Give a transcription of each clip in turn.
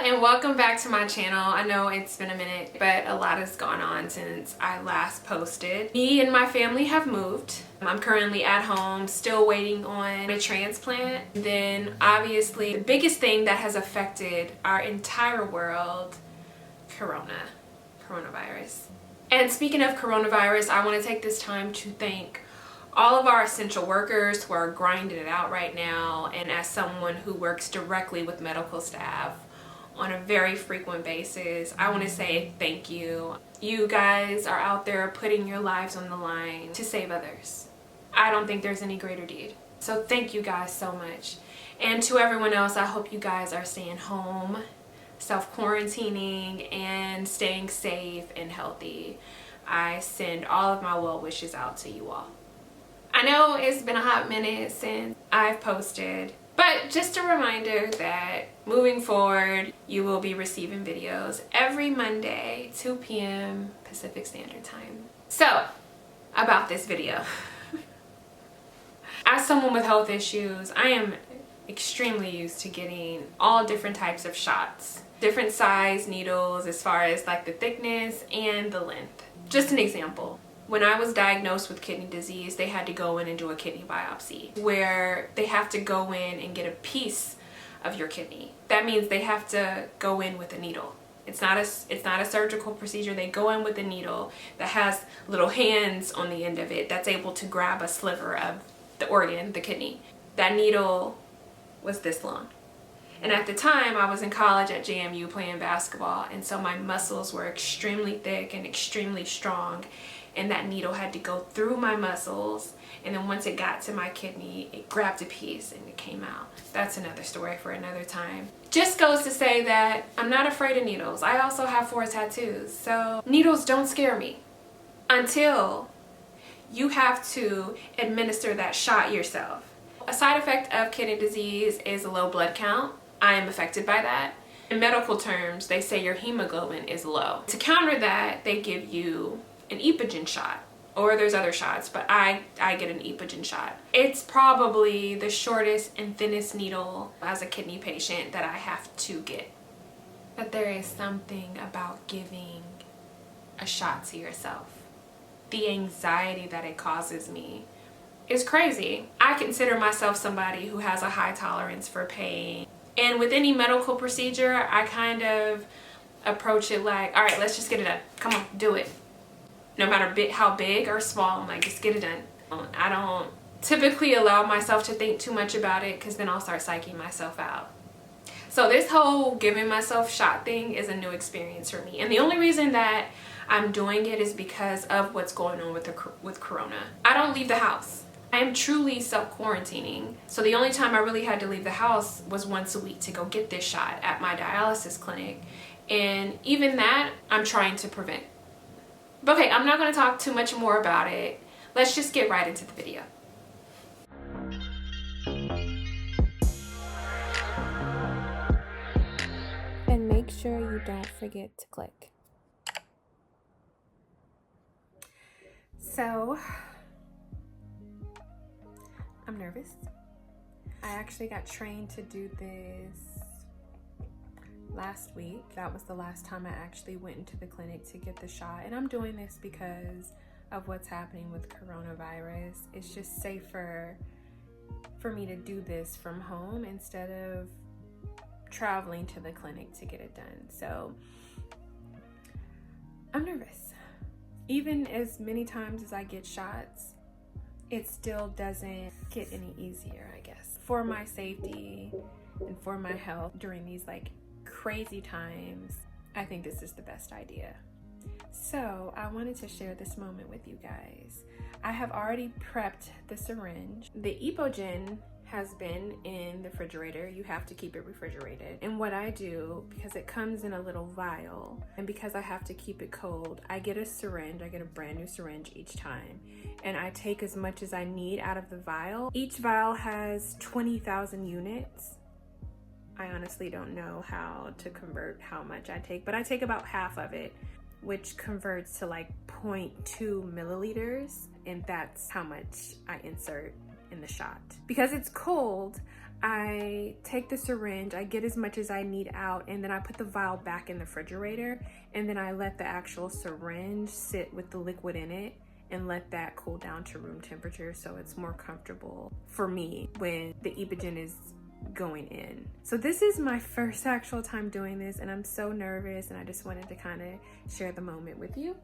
and welcome back to my channel. I know it's been a minute, but a lot has gone on since I last posted. Me and my family have moved. I'm currently at home, still waiting on a transplant. Then obviously the biggest thing that has affected our entire world, coronavirus. And speaking of coronavirus, I want to take this time to thank all of our essential workers who are grinding it out right now, and as someone who works directly with medical staff on a very frequent basis, I want to say thank you. You guys are out there putting your lives on the line to save others. I don't think there's any greater deed. So thank you guys so much. And to everyone else, I hope you guys are staying home, self-quarantining, and staying safe and healthy. I send all of my well wishes out to you all. I know it's been a hot minute since I've posted, but just a reminder that moving forward, you will be receiving videos every Monday, 2 p.m. Pacific Standard Time. So, about this video. As someone with health issues, I am extremely used to getting all different types of shots. Different size needles as far as like the thickness and the length. Just an example. When I was diagnosed with kidney disease, they had to go in and do a kidney biopsy where they have to go in and get a piece of your kidney. That means they have to go in with a needle. It's not a surgical procedure. They go in with a needle that has little hands on the end of it that's able to grab a sliver of the organ, the kidney. That needle was this long. And at the time, I was in college at JMU playing basketball, and so my muscles were extremely thick and extremely strong. And that needle had to go through my muscles, and then once it got to my kidney, it grabbed a piece and it came out. That's another story for another time. Just goes to say that I'm not afraid of needles. I also have 4 tattoos, so needles don't scare me until you have to administer that shot yourself. A side effect of kidney disease is a low blood count. I am affected by that. In medical terms, they say your hemoglobin is low. To counter that, they give you an Epogen shot, or there's other shots, but I get an Epogen shot. It's probably the shortest and thinnest needle as a kidney patient that I have to get. But there is something about giving a shot to yourself. The anxiety that it causes me is crazy. I consider myself somebody who has a high tolerance for pain. And with any medical procedure, I kind of approach it like, all right, let's just get it done. Come on, do it. No matter how big or small, I'm like, just get it done. I don't typically allow myself to think too much about it, because then I'll start psyching myself out. So this whole giving myself shot thing is a new experience for me. And the only reason that I'm doing it is because of what's going on with Corona. I don't leave the house. I am truly self-quarantining. So the only time I really had to leave the house was once a week to go get this shot at my dialysis clinic. And even that, I'm trying to prevent. But okay, I'm not going to talk too much more about it. Let's just get right into the video. And make sure you don't forget to click. So, I'm nervous. I actually got trained to do this last week. That was the last time I actually went into the clinic to get the shot. And I'm doing this because of what's happening with coronavirus. It's just safer for me to do this from home instead of traveling to the clinic to get it done. So I'm nervous. Even as many times as I get shots, it still doesn't get any easier, I guess. For my safety and for my health during these crazy times, I think this is the best idea. So I wanted to share this moment with you guys. I have already prepped the syringe. The Epogen has been in the refrigerator. You have to keep it refrigerated. And what I do, because it comes in a little vial, and because I have to keep it cold, I get a syringe. I get a brand new syringe each time. And I take as much as I need out of the vial. Each vial has 20,000 units. I honestly don't know how to convert how much I take, but I take about half of it, which converts to 0.2 milliliters. And that's how much I insert in the shot. Because it's cold, I take the syringe, I get as much as I need out, and then I put the vial back in the refrigerator, and then I let the actual syringe sit with the liquid in it and let that cool down to room temperature so it's more comfortable for me when the Epogen is going in. So this is my first actual time doing this, and I'm so nervous, and I just wanted to kind of share the moment with you.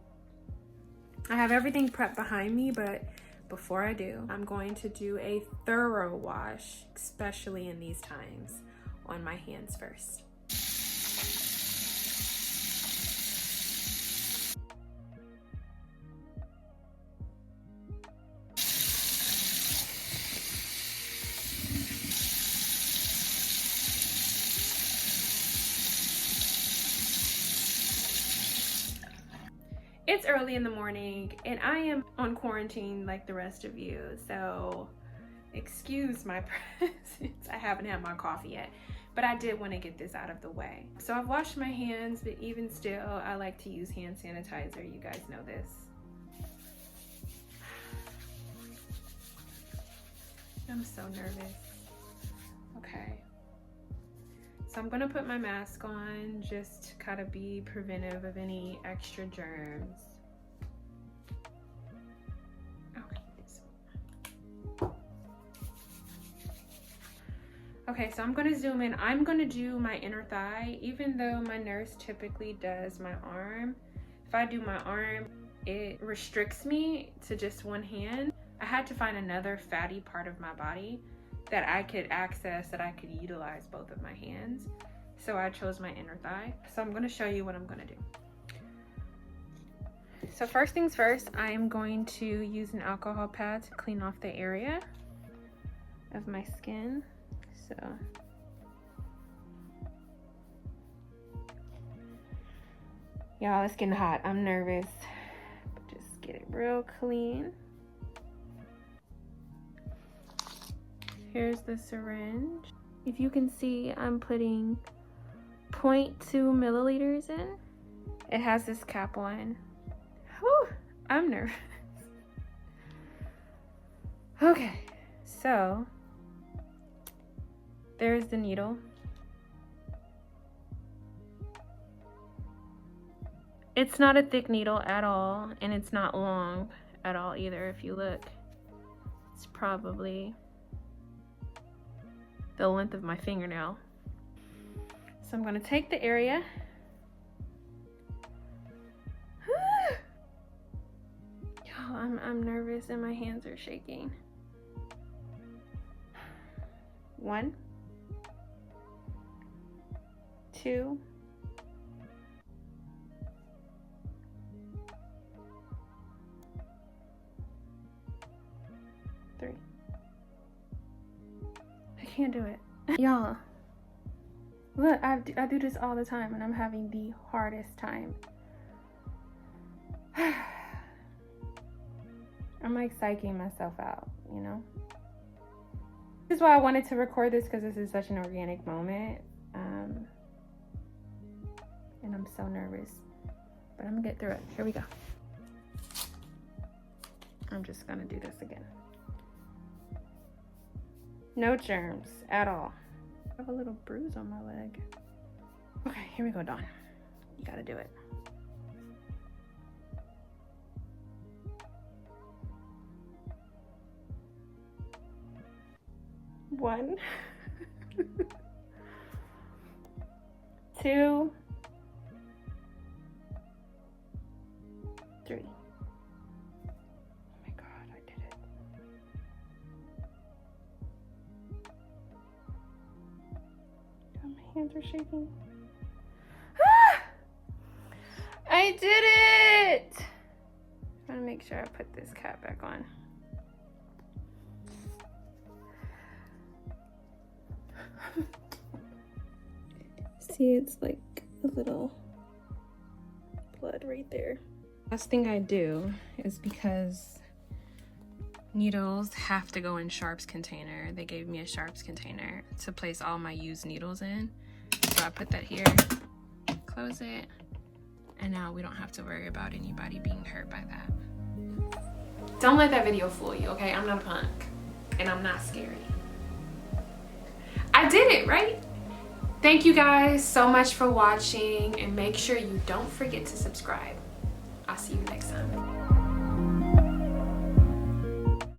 I have everything prepped behind me, but before I do, I'm going to do a thorough wash, especially in these times, on my hands first. It's early in the morning and I am on quarantine like the rest of you, so excuse my presence. I haven't had my coffee yet, but I did want to get this out of the way. So I've washed my hands, but even still, I like to use hand sanitizer. You guys know this. I'm so nervous. Okay. So I'm gonna put my mask on just to kind of be preventive of any extra germs. Okay, so I'm gonna zoom in. I'm gonna do my inner thigh, even though my nurse typically does my arm. If I do my arm, it restricts me to just one hand. I had to find another fatty part of my body that I could access, that I could utilize both of my hands. So I chose my inner thigh. So I'm gonna show you what I'm gonna do. So first things first, I am going to use an alcohol pad to clean off the area of my skin. So y'all, it's getting hot. I'm nervous, but just get it real clean. Here's the syringe. If you can see, I'm putting 0.2 milliliters in. It has this cap on. Whew, I'm nervous. Okay, so there's the needle. It's not a thick needle at all, and it's not long at all either. If you look, it's probably the length of my fingernail. So I'm gonna take the area. Y'all, I'm nervous and my hands are shaking. 1, 2, 3. I can't do it. Y'all, look, I do this all the time and I'm having the hardest time. I'm like psyching myself out, you know? This is why I wanted to record this, because this is such an organic moment. And I'm so nervous, but I'm gonna get through it. Here we go. I'm just gonna do this again. No germs at all. I have a little bruise on my leg. Okay, here we go, Dawn. You gotta do it. One, 2, 3. Oh my God, I did it. God, my hands are shaking. Ah! I did it! I'm gonna make sure I put this cap back on. See, it's like a little blood right there. Last thing I do is, because needles have to go in Sharps container, they gave me a Sharps container to place all my used needles in. So I put that here, close it, and now we don't have to worry about anybody being hurt by that. Don't let that video fool you, okay? I'm not a punk and I'm not scary. I did it, right? Thank you guys so much for watching, and make sure you don't forget to subscribe. I'll see you next time.